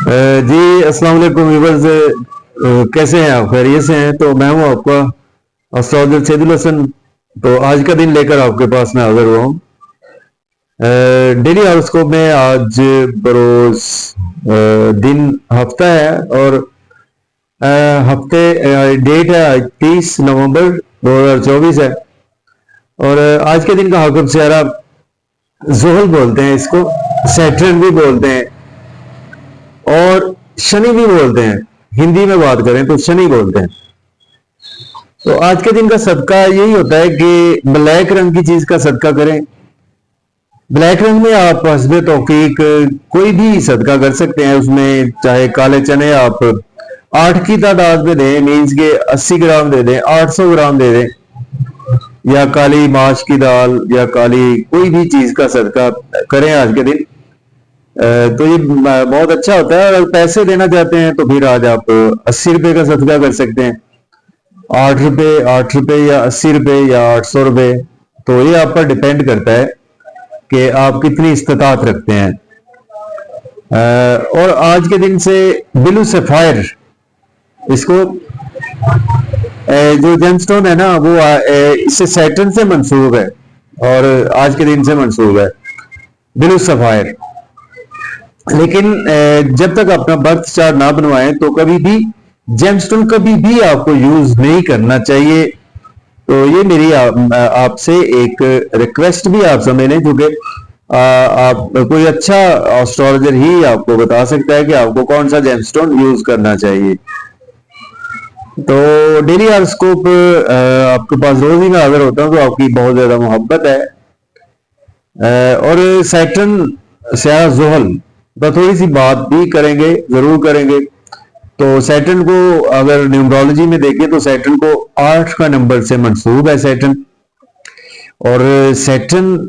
जी अस्सलाम वालेकुम व्यूअर्स। कैसे हैं आप? खैरियत से हैं? तो मैं हूं आपका अस्ताद सैदुल हसन। तो आज का दिन लेकर आपके पास मैं हाजिर हुआ हूँ। डेली हॉरोस्कोप में आज बरोज दिन हफ्ता है और हफ्ते डेट है आज 30 नवंबर 2024 है। और आज के दिन का हाकिम सियारा जोहल बोलते हैं, इसको सैटर्न भी बोलते हैं और शनि भी बोलते हैं। हिंदी में बात करें तो शनि बोलते हैं। तो आज के दिन का सदका यही होता है कि ब्लैक रंग की चीज का सदका करें। ब्लैक रंग में आप हस्बे तौफीक कोई भी सदका कर सकते हैं। उसमें चाहे काले चने आप 8 की तादाद में दें, मीन्स के 80 ग्राम दे दें, 800 ग्राम दे दें, या काली माश की दाल या काली कोई भी चीज का सदका करें आज के दिन। तो ये बहुत अच्छा होता है। अगर पैसे देना चाहते हैं तो फिर आज आप 80 रुपए का सदका कर सकते हैं। 8 रुपए या 80 रुपए या 800 रुपए, तो ये आप पर डिपेंड करता है कि आप कितनी इस्तात रखते हैं। और आज के दिन से ब्लू सफायर, इसको जो जेमस्टोन है ना वो इससे सैटर्न से मंसूब है और आज के दिन से मंसूब है ब्लू सफायर। लेकिन जब तक अपना बर्थ चार्ट ना बनवाएं तो कभी भी जेमस्टोन कभी भी आपको यूज नहीं करना चाहिए। तो ये मेरी आपसे एक रिक्वेस्ट भी आप समझ लें, क्योंकि आप कोई अच्छा एस्ट्रोलॉजर ही आपको बता सकता है कि आपको कौन सा जेमस्टोन यूज करना चाहिए। तो डेली हॉरोस्कोप आपके पास रोज ही मैं हाजिर होता हूँ, तो आपकी बहुत ज्यादा मोहब्बत है। और सैटर्न स्याह जोहल पर थोड़ी सी बात भी करेंगे, जरूर करेंगे। तो सैटर्न को अगर न्यूमरोलॉजी में देखें तो सैटर्न को 8 का नंबर से मंसूब है सैटर्न। और सैटर्न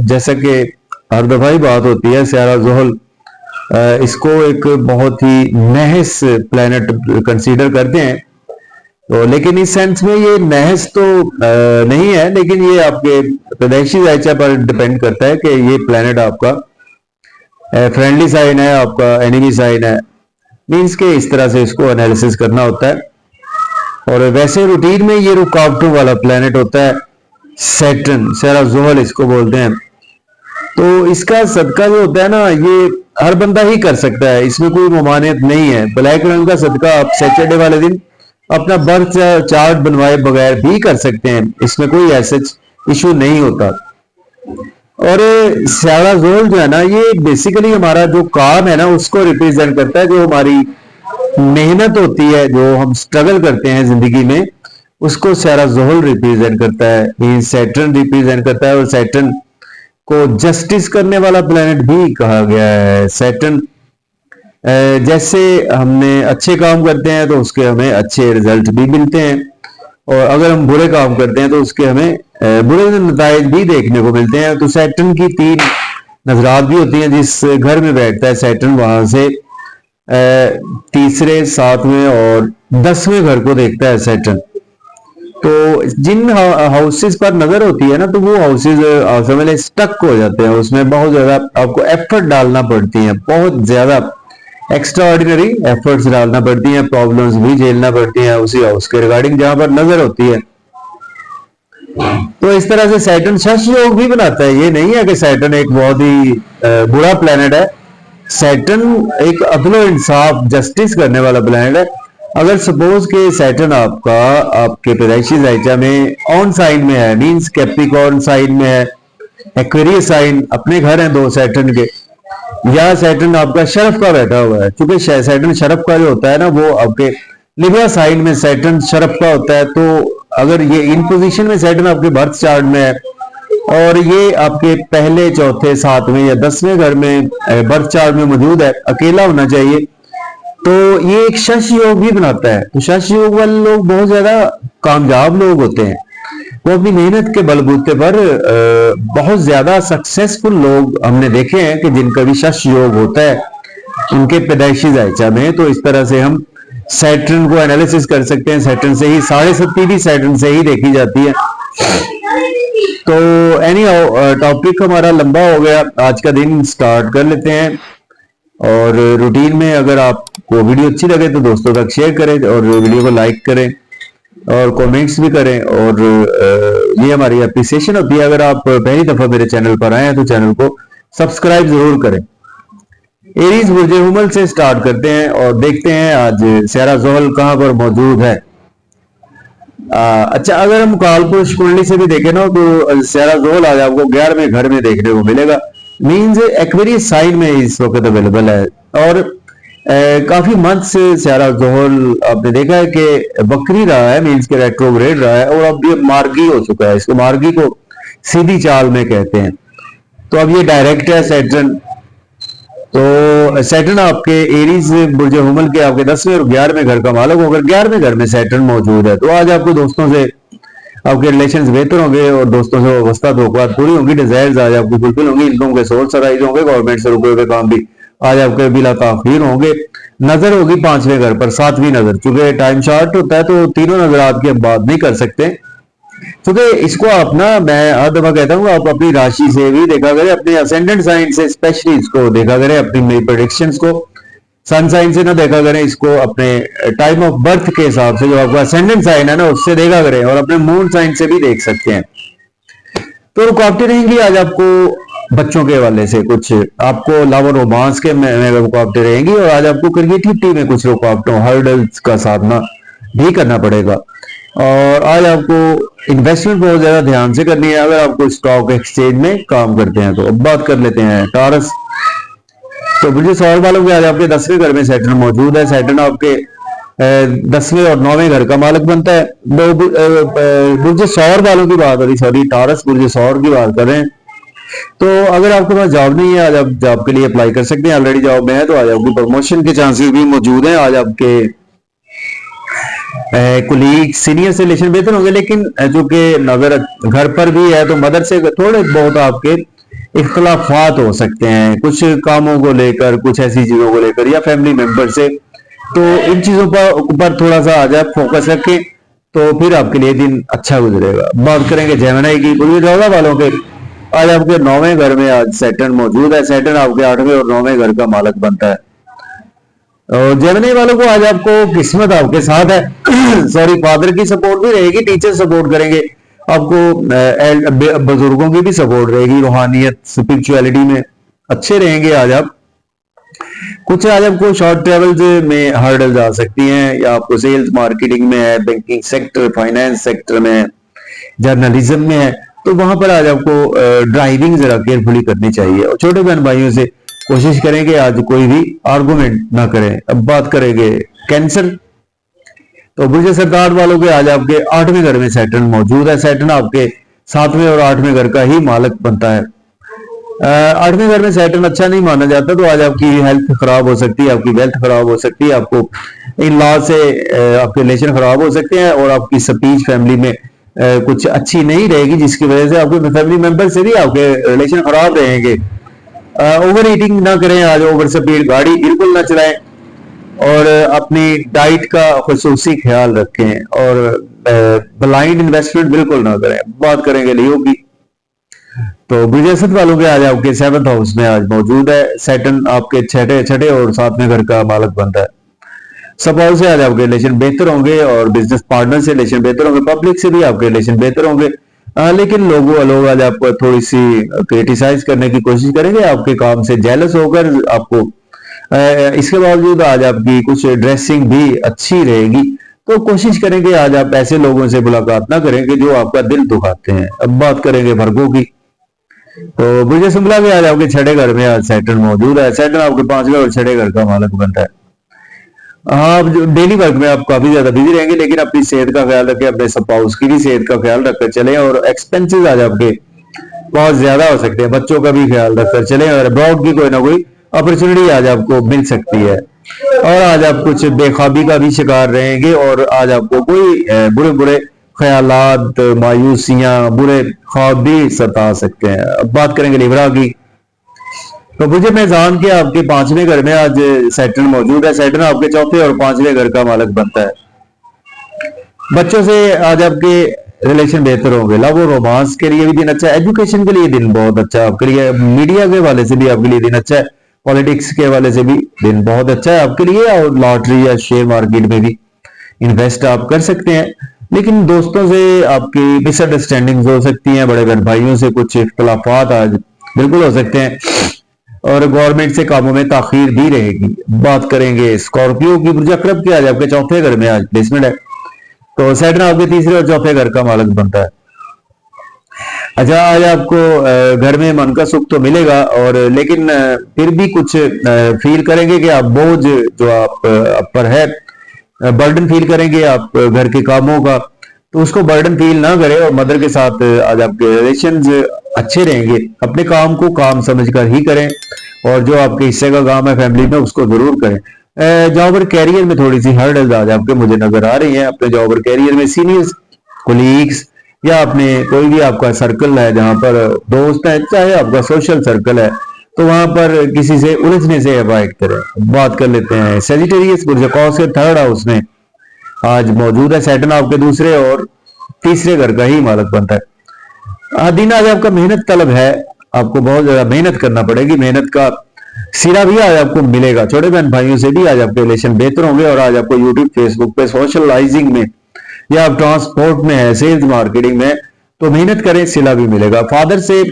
जैसा कि हर दफा ही बात होती है स्याह जोहल, इसको एक बहुत ही नहस प्लेनेट कंसीडर करते हैं। तो लेकिन इस सेंस में ये नहस तो नहीं है, लेकिन ये आपके पैदाइशी जायचा पर डिपेंड करता है कि ये प्लेनेट आपका फ्रेंडली साइन है, आपका एनिमी साइन है, मीन्स के इस तरह से इसको एनालिसिस करना होता है। और वैसे रूटीन में ये रुकावटों वाला प्लेनेट होता है सैटर्न, स्याह जोहल इसको बोलते हैं। तो इसका सदका जो होता है ना, ये हर बंदा ही कर सकता है, इसमें कोई ममानियत नहीं है। ब्लैक रंग का सदका आप सैटरडे वाले दिन अपना बर्थ चार्ट बनवाए बगैर भी कर सकते हैं, इसमें कोई ऐसा इशू नहीं होता। और स्याह जोहल जो है ना, ये बेसिकली हमारा जो काम है ना उसको रिप्रेजेंट करता है। जो हमारी मेहनत होती है, जो हम स्ट्रगल करते हैं जिंदगी में, उसको स्याह जोहल रिप्रेजेंट करता है, सैटर्न रिप्रेजेंट करता है। और सैटर्न को जस्टिस करने वाला प्लेनेट भी कहा गया है। सैटर्न जैसे हमने अच्छे काम करते हैं तो उसके हमें अच्छे रिजल्ट भी मिलते हैं, और अगर हम बुरे काम करते हैं तो उसके हमें बुरे नताइज भी देखने को मिलते हैं। तो सैटर्न की 3 नजरात भी होती हैं। जिस घर में बैठता है सैटर्न, वहां से तीसरे, 7वें और 10वें घर को देखता है सैटर्न। तो जिन हाउसेस पर नजर होती है ना, तो वो हाउसेस समझ स्टक हो जाते हैं, उसमें बहुत ज्यादा आपको एफर्ट डालना पड़ती है, बहुत ज्यादा एक्स्ट्रा ऑर्डिनरी एफर्ट्स डालना पड़ती हैं, प्रॉब्लम्स भी झेलना पड़ती हैं उसी हाउस के रिगार्डिंग जहां पर नजर होती है। तो इस तरह से सैटर्न शश योग भी बनाता है। ये नहीं है कि सैटर्न एक बहुत ही बुरा प्लेनेट है। सैटर्न एक अदलो इंसाफ जस्टिस करने वाला प्लेनेट है। अगर सपोज के सैटर्न आपका आपके पैदाइशी जायचा में ऑन साइन में है, मीन्स कैप्रिकॉर्न साइन में है, एक्वेरियस साइन, अपने घर हैं 2 सैटर्न के, या सैटर्न आपका शरफ का बैठा हुआ है, क्योंकि सैटर्न शरफ का जो होता है ना वो आपके लिब्रा साइन में सैटर्न शरफ का होता है। तो अगर ये इन पोजीशन में सैटर्न आपके बर्थ चार्ट में है और ये आपके पहले, चौथे, 7वें या 10वें घर में बर्थ चार्ट में मौजूद है, अकेला होना चाहिए, तो ये एक शश योग भी बनाता है। तो शश योग वाले लोग बहुत ज्यादा कामयाब लोग होते हैं। वो अपनी मेहनत के बलबूते पर बहुत ज्यादा सक्सेसफुल लोग हमने देखे हैं कि जिनका भी शश योग होता है उनके पैदाइशी जायचा में। तो इस तरह से हम सैटर्न को एनालिसिस कर सकते हैं। सैटर्न से ही 7.5 भी सैटर्न से ही देखी जाती है। तो एनी टॉपिक हमारा लंबा हो गया, आज का दिन स्टार्ट कर लेते हैं। और रूटीन में अगर आपको वीडियो अच्छी लगे तो दोस्तों तक शेयर करें और वीडियो को लाइक करें और कमेंट्स भी करें। और ये हमारी अप्रिसिएशन होती है। अगर आप पहली दफा मेरे चैनल पर आए हैं तो चैनल को सब्सक्राइब जरूर करें। एरीज बुर्ज हुमल से स्टार्ट करते हैं और देखते हैं आज सहरा जोहल कहां पर मौजूद है। अच्छा, अगर हम कालपुरुष कुंडली से भी देखें ना तो सहरा जोहल आज आपको 11वें घर में देखने को मिलेगा। मींस एक्वेरियस साइन में इस वक्त अवेलेबल है और काफी मंथ से सहरा जोहल आपने देखा है कि बकरी रहा है, मींस के रेट्रोग्रेड रहा है और अब ये मार्गी हो चुका है। इसको मार्गी को सीधी चाल में कहते हैं। तो अब ये डायरेक्ट है सैटर्न। तो सैटर्न आपके एरीज बुर्ज हुमल के आपके 10वें और 11वें घर का मालिक होकर 11वें घर में सैटर्न मौजूद है। तो आज आपको दोस्तों से आपके रिलेशंस बेहतर होंगे और दोस्तों से वाबस्ता तवक्कुआत पूरी होंगी, डिजायर्स आज आपको फुलफिल होंगी, इनकम के सोर्स राइज होंगे, गवर्नमेंट से रुके हुए काम भी आज आपके बिला ताखीर होंगे। नजर होगी 5वें घर पर, 7वीं नजर। चूंकि टाइम शॉर्ट होता है तो तीनों नजरात की हम बात नहीं कर सकते, क्योंकि इसको आप ना, मैं हर दफा कहता हूँ आप अपनी राशि से भी देखा करें, अपने असेंडेंट साइन से स्पेशली इसको देखा करें, अपनी प्रेडिक्शंस को सन साइन से ना देखा करें, इसको अपने टाइम ऑफ बर्थ के हिसाब से जो आपका असेंडेंट साइन है ना उससे देखा करें और अपने मून साइन से भी देख सकते हैं। तो रुकावटें रहेंगी आज आपको बच्चों के हवाले से, कुछ आपको लव और रोमांस के में रुकावटें रहेंगी और आज आपको क्रिएटिविटी में कुछ रुकावटों हर्डल्स का सामना भी करना पड़ेगा। और आज आपको इन्वेस्टमेंट बहुत ज्यादा ध्यान से करनी है अगर आपको स्टॉक एक्सचेंज में काम करते हैं। तो अब बात कर लेते हैं टॉरस। तो बुर्ज सौर वालों के आज आपके 10वें घर में सैटर्न मौजूद है। सैटर्न आपके 10वें और 9वें घर का मालिक बनता है। बुर्ज सौर वालों की बात हो रही, सॉरी टॉरस बुर्ज सौर की बात कर रहे हैं। तो अगर आपके पास जॉब नहीं है आज आप जॉब के लिए अप्लाई कर सकते हैं। ऑलरेडी जॉब में है तो आज आपकी प्रमोशन के चांसेस भी मौजूद हैं। आज आपके कुलीग सीनियर से रिलेशन बेहतर होंगे, लेकिन जो कि नजर घर पर भी है तो मदर से थोड़े बहुत आपके इख्तलाफात हो सकते हैं, कुछ कामों को लेकर, कुछ ऐसी चीजों को लेकर या फैमिली मेंबर से। तो इन चीजों पर थोड़ा सा आज आप फोकस रखें तो फिर आपके लिए दिन अच्छा गुजरेगा। बात करेंगे जेमिनी की। बुर्ज रौदा वालों के आज आपके 9वें घर में आज सैटर्न मौजूद है। सैटर्न आपके 8वें और 9वें घर का मालिक बनता है। और जेमिनी वालों को आज आपको किस्मत आपके साथ है। सॉरी, फादर की सपोर्ट भी रहेगी, टीचर सपोर्ट करेंगे आपको, बुजुर्गों की भी सपोर्ट रहेगी, रूहानियत स्पिरिचुअलिटी में अच्छे रहेंगे आज आप। कुछ आज आपको शॉर्ट ट्रेवल्स में हर्डल्स आ सकती हैं या आपको सेल्स मार्केटिंग में है, बैंकिंग सेक्टर, फाइनेंस सेक्टर में है, जर्नलिज्म में है, तो वहां पर आज आपको ड्राइविंग जरा केयरफुली करनी चाहिए। और छोटे बहन भाइयों से कोशिश करेंगे आज कोई भी आर्गुमेंट ना करें। अब बात करेंगे कैंसर। तो बुर्ज सरदार वालों के आज आपके 8वें घर में सैटर्न मौजूद है। सैटर्न आपके 7वें और 8वें घर का ही मालिक बनता है। 8वें घर में सैटर्न अच्छा नहीं माना जाता, तो आज आपकी हेल्थ खराब हो सकती है, आपकी वेल्थ खराब हो सकती है, आपको इन लॉ से आपके रिलेशन खराब हो सकते हैं और आपकी स्पीच फैमिली में कुछ अच्छी नहीं रहेगी, जिसकी वजह से आपके फैमिली मेंबर से भी आपके रिलेशन खराब रहेंगे। ओवर ईटिंग ना करें आज, ओवर स्पीड गाड़ी बिल्कुल ना चलाएं और अपनी डाइट का खुसूसी ख्याल रखें और ब्लाइंड इन्वेस्टमेंट बिल्कुल ना करें। बात करेंगे लियो की। तो बुर्ज वालों के आज आपके 7th हाउस में आज मौजूद है। सैटर्न आपके छठे और 7वें घर का मालिक बनता है। सपोज से आज आपके रिलेशन बेहतर होंगे और बिजनेस पार्टनर से रिलेशन बेहतर होंगे, पब्लिक से भी आपके रिलेशन बेहतर होंगे। लेकिन लोग आज आपको थोड़ी सी क्रिटिसाइज करने की कोशिश करेंगे, आपके काम से जेलस होकर आपको। इसके बावजूद आज आपकी कुछ ड्रेसिंग भी अच्छी रहेगी, तो कोशिश करेंगे आज आप ऐसे लोगों से मुलाकात ना करेंगे जो आपका दिल दुखाते हैं। अब बात करेंगे वर्गों की। तो बुर्ज शुक्ला में आज आपके 6ठे घर में आज सैटर्न मौजूद है। सैटर्न आपके 5वें और 6ठे घर का मालिक बनता है। हाँ, डेली वर्क में आप काफी ज्यादा बिजी रहेंगे, लेकिन अपनी सेहत का ख्याल रखें, अपने स्पाउस की भी सेहत का ख्याल रखकर चलें और एक्सपेंसेस आज आपके बहुत ज्यादा हो सकते हैं, बच्चों का भी ख्याल रखकर चलें और अब्रॉड की कोई ना कोई अपॉर्चुनिटी आज आपको मिल सकती है। और आज आप कुछ बेखाबी का भी शिकार रहेंगे और आज आपको कोई बुरे बुरे ख्यालात, मायूसियां, बुरे ख्वाब भी सता सकते हैं। अब बात करेंगे लिब्रा की। तो बुर्ज मेज़ान के आपके 5वें घर में आज सैटर्न मौजूद है। सैटर्न आपके 4थे और 5वें घर का मालिक बनता है। बच्चों से आज आपके रिलेशन बेहतर होंगे, लव और रोमांस के लिए भी दिन अच्छा है, एजुकेशन के लिए दिन बहुत अच्छा है आपके लिए, मीडिया के वाले से भी आपके लिए दिन अच्छा है। पॉलिटिक्स के हवाले से भी दिन बहुत अच्छा है आपके लिए, और लॉटरी या शेयर मार्केट में भी इन्वेस्ट आप कर सकते हैं। लेकिन दोस्तों से आपकी मिसअंडरस्टैंडिंग हो सकती हैं, बड़े बहन भाइयों से कुछ इख्तलाफात आज बिल्कुल हो सकते हैं, और गवर्नमेंट से कामों में ताखीर भी रहेगी। बात करेंगे स्कॉर्पियो की। बुर्ज अकरब के आज आपके चौथे घर में आज प्लेसमेंट है, तो सैटर्न आपके तीसरे और चौथे घर का मालिक बनता है। अच्छा, आज आपको घर में मन का सुख तो मिलेगा, और लेकिन फिर भी कुछ फील करेंगे कि आप बोझ जो आप पर है, बर्डन फील करेंगे आप घर के कामों का, तो उसको बर्डन फील ना करें, और मदर के साथ आज आपके रिलेशंस अच्छे रहेंगे। अपने काम को काम समझकर ही करें, और जो आपके हिस्से का काम है फैमिली में उसको जरूर करें। जॉब और कैरियर में थोड़ी सी हर्डल्स आज आपके मुझे नजर आ रही हैं। अपने जॉब और कैरियर में सीनियर्स, कोलीग्स, या अपने कोई भी आपका सर्कल है जहां पर दोस्त है, चाहे आपका सोशल सर्कल है, तो वहां पर किसी से उलझने से अवॉइड करें। बात कर लेते हैं सेजिटेरियस। बुर्ज के थर्ड हाउस में आज मौजूद है सैटर्न, आपके दूसरे और तीसरे घर का ही मालिक बनता है। दिन आज आपका मेहनत तलब है, आपको बहुत ज्यादा मेहनत करना पड़ेगी, मेहनत का सिरा भी आज आपको मिलेगा। छोटे बहन भाइयों से भी आज आपके रिलेशन बेहतर होंगे, और आज आपको यूट्यूब, फेसबुक पे सोशलाइजिंग में, या आप ट्रांसपोर्ट में है, सेल्स मार्केटिंग में, तो मेहनत करें, सिला भी मिलेगा। फादर से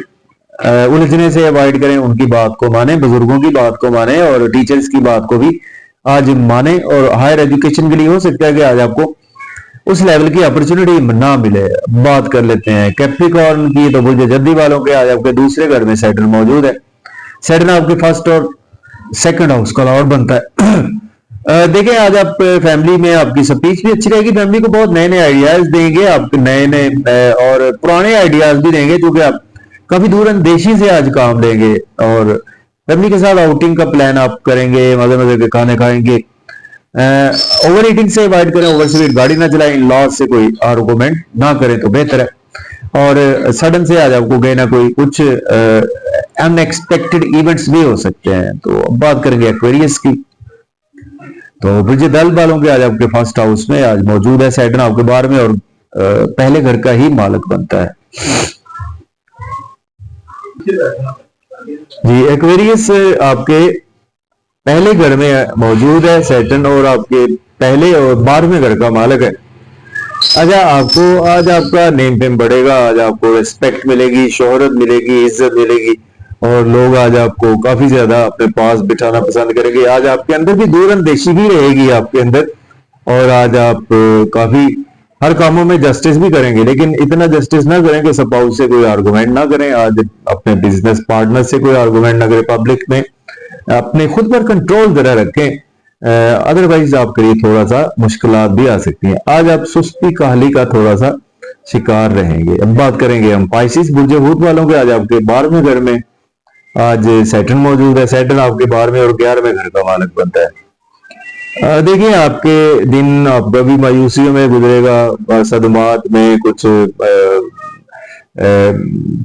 उलझने से अवॉइड करें, उनकी बात को माने, बुजुर्गों की बात को माने, और टीचर्स की बात को भी आज माने। और हायर एजुकेशन के लिए हो सकता है कि आज आपको उस लेवल की अपॉर्चुनिटी ना मिले। बात कर लेते हैं कैप्रिकॉर्न की। तो बुर्ज जद्दी वालों के आज आपके दूसरे घर में सैटर्न मौजूद है। सैटर्न आपके फर्स्ट और सेकंड हाउस का लॉर्ड बनता है। देखें, आज आप फैमिली में आपकी स्पीच भी अच्छी रहेगी, फैमिली को बहुत नए नए आइडियाज देंगे, आपके नए नए और पुराने आइडियाज भी देंगे, क्योंकि आप काफी दूर अंदेशी से आज काम लेंगे, और फैमिली के साथ आउटिंग का प्लान आप करेंगे, मजे मजे के खाने खाएंगे। ओवर ईटिंग से अवॉइड करें, ओवर स्पीड गाड़ी ना चलाएं, इन लॉज से कोई आर्गुमेंट ना करें तो बेहतर है। और सडन से आज आपको कहीं ना कोई कुछ अनएक्सपेक्टेड इवेंट्स भी हो सकते हैं। तो अब बात करेंगे एक्वेरियस की। तो बुर्ज दल वालों के आज आपके फर्स्ट हाउस में आज मौजूद है सैटर्न, आपके 12वें और पहले घर का ही मालिक बनता है। जी, एक्वेरियस आपके पहले घर में मौजूद है सैटर्न, और आपके पहले और 12वें घर का मालिक है। अच्छा, आपको आज आपका नेम फेम बढ़ेगा, आज आपको रिस्पेक्ट मिलेगी, शोहरत मिलेगी, इज्जत मिलेगी, और लोग आज आपको काफी ज्यादा अपने पास बिठाना पसंद करेंगे। आज आपके अंदर भी दूरअंदेशी भी रहेगी आपके अंदर, और आज आप काफी हर कामों में जस्टिस भी करेंगे, लेकिन इतना जस्टिस ना करें कि स्पाउस से कोई आर्गुमेंट ना करें। आज अपने बिजनेस पार्टनर से कोई आर्गुमेंट ना करें, पब्लिक में अपने खुद पर कंट्रोल जरा रखें, अदरवाइज आपके लिए थोड़ा सा मुश्किलात भी आ सकती हैं। आज आप सुस्ती काहली का थोड़ा सा शिकार रहेंगे। अब बात करेंगे हम पाइसिस बुर्ज हूत वालों के। आज आपके 12वें घर में आज सैटर्न मौजूद है। सैटर्न आपके 12वें और 11वें घर का मालिक बनता है। देखिए, आपके दिन आपका भी मायूसियों में गुजरेगा, सदमात में, कुछ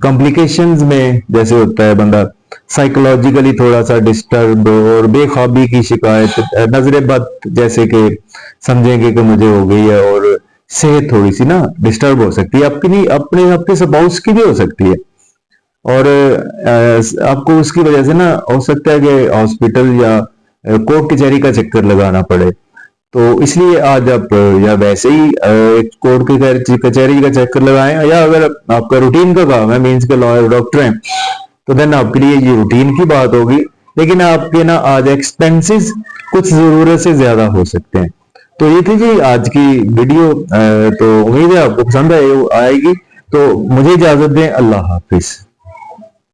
कॉम्प्लिकेशंस में, जैसे होता है बंदा साइकोलॉजिकली थोड़ा सा डिस्टर्ब, और बेख्वाबी की शिकायत, नजर बद जैसे कि समझेंगे कि मुझे हो गई है, और सेहत थोड़ी सी ना डिस्टर्ब हो सकती है, आपकी नहीं, अपने आपके स्पाउस की भी हो सकती है, और आपको उसकी वजह से ना हो सकता है कि हॉस्पिटल या कोर्ट कचहरी का चक्कर लगाना पड़े। तो इसलिए आज आप या वैसे ही कोर्ट की कचहरी का चक्कर लगाएं, या अगर आपका रूटीन का काम है, मीन्स के लॉयर डॉक्टर हैं, तो देन आपके लिए ये रूटीन की बात होगी। लेकिन आपके ना आज एक्सपेंसेस कुछ जरूरत से ज्यादा हो सकते हैं। तो ये थी जी आज की वीडियो। तो उम्मीद है आपको पसंद आएगी। तो मुझे इजाजत दें, अल्लाह हाफिज।